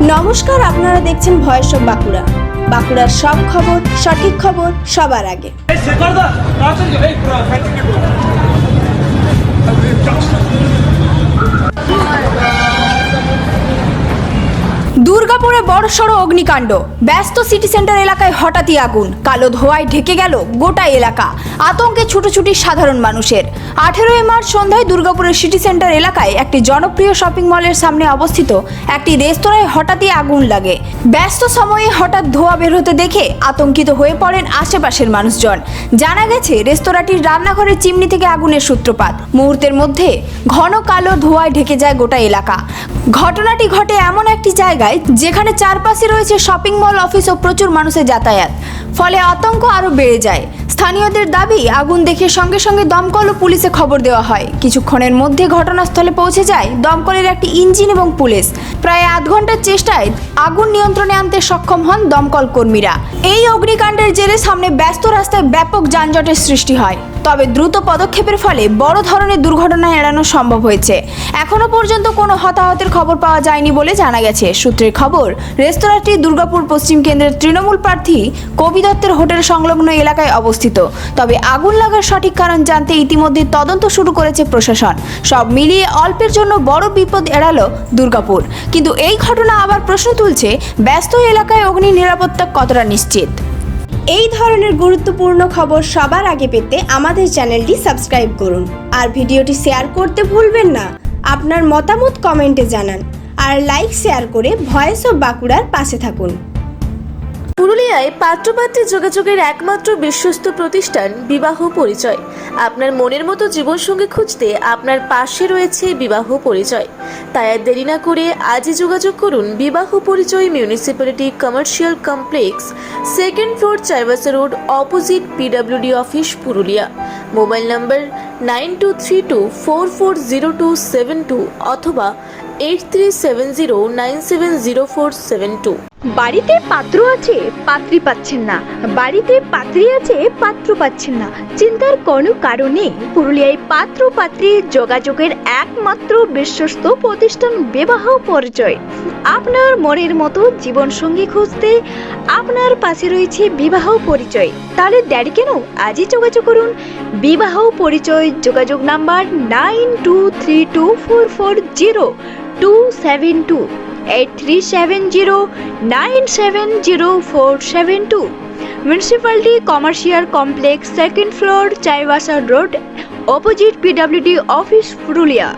নমস্কার, আপনারা দেখছেন ভয়েস অফ বাঁকুড়া। বাঁকুড়ার সব খবর, সঠিক খবর সবার আগে। দুর্গাপুরে বড়সড় অগ্নিকাণ্ড। ব্যস্ত সিটি সেন্টার এলাকায় হঠাৎই আগুন, কালো ধোঁয়ায় ঢেকে গেল গোটা এলাকা। আতঙ্কে ছুটোছুটি সাধারণ মানুষের। 18 মার্চ সন্ধ্যায় দুর্গাপুরের সিটি সেন্টার এলাকায় একটি জনপ্রিয় শপিং মলের সামনে অবস্থিত একটি রেস্তোরাঁয় হঠাৎই আগুন লাগে। ব্যস্ত সময়ে হঠাৎ ধোঁয়া বের হতে দেখে আতঙ্কিত হয়ে পড়েন আশেপাশের মানুষজন। জানা গেছে রেস্তোরাঁটির রান্নাঘরের চিমনি থেকে আগুনের সূত্রপাত। মুহূর্তের মধ্যে ঘন কালো ধোঁয়ায় ঢেকে যায় গোটা এলাকা। ঘটনাটি ঘটে এমন একটি জায়গায় যেখানে চারপাশে রয়েছে শপিং মল, অফিস ও প্রচুর মানুষের যাতায়াত। ফলে আতঙ্ক আরো বেড়ে যায়। স্থানীয়দের দাবি, আগুন দেখে সঙ্গে সঙ্গে দমকল ও পুলিশে খবর দেওয়া হয়। কিছুক্ষণের মধ্যে ঘটনাস্থলে পৌঁছে যায় দমকলের একটি ইঞ্জিন এবং পুলিশ। প্রায় আধ ঘন্টার চেষ্টায় আগুন নিয়ন্ত্রণে আনতে সক্ষম হন দমকল কর্মীরা। এই অগ্নিকাণ্ডের জেরে সামনে ব্যস্ত রাস্তায় ব্যাপক যানজটের সৃষ্টি হয়। তবে দ্রুত পদক্ষেপের ফলে বড় ধরনের দুর্ঘটনা এড়ানো সম্ভব হয়েছে। এখনো পর্যন্ত কোনো হতাহতের খবর পাওয়া যায়নি বলে জানা গেছে। সূত্রের খবর, রেস্তোরাঁটি দুর্গাপুর পশ্চিম কেন্দ্রের তৃণমূল প্রার্থী কবি দত্তের হোটেল সংলগ্ন এলাকায় অবস্থিত। তবে আগুন লাগার সঠিক কারণ জানতে ইতিমধ্যে তদন্ত শুরু করেছে প্রশাসন। সব মিলিয়ে অল্পের জন্য বড় বিপদ এড়ালো দুর্গাপুর। কিন্তু এই ঘটনা আবার প্রশ্ন তুলছে, ব্যস্ত এলাকায় অগ্নি নিরাপত্তা কতটা নিশ্চিত? এই ধরনের গুরুত্বপূর্ণ খবর সবার আগে পেতে আমাদের চ্যানেলটি সাবস্ক্রাইব করুন আর ভিডিওটি শেয়ার করতে ভুলবেন না। আপনার মতামত কমেন্টে জানান আর লাইক শেয়ার করে ভয়েস অফ বাঁকুড়ার পাশে থাকুন। পুরুলিয়ায় পাত্রপাত্রী যোগাযোগের একমাত্র বিশ্বস্ত প্রতিষ্ঠান বিবাহ পরিচয়। আপনার মনের মতো জীবনসঙ্গী খুঁজতে আপনার পাশে রয়েছে বিবাহ পরিচয়। তাই আর দেরি না করে আজই যোগাযোগ করুন বিবাহ পরিচয়, municipality commercial complex, 2nd floor, Chaibasa road, opposite PWD office, Purulia. Mobile নম্বর 9232440272 অথবা 8370970472। বাড়িতে পাত্র আছে, পাত্রী পাচ্ছেন না, বাড়িতে পাত্রী আছে, পাত্র পাচ্ছেন না, চিন্তার কোনো কারণ নেই। পুরুলিয়ায় পাত্র পাত্রী যোগাযোগের একমাত্র বিশ্বস্ত প্রতিষ্ঠান বিবাহ পরিচয়। আপনার মনের মতো জীবনসঙ্গী খুঁজতে আপনার পাশে রয়েছে বিবাহ পরিচয়। তাহলে দেরি কেন? আজই যোগাযোগ করুন বিবাহ পরিচয়। যোগাযোগ number 92344027 8370970472। Municipality commercial complex, 2nd floor, Chaibasa road, opposite PWD office, Purulia.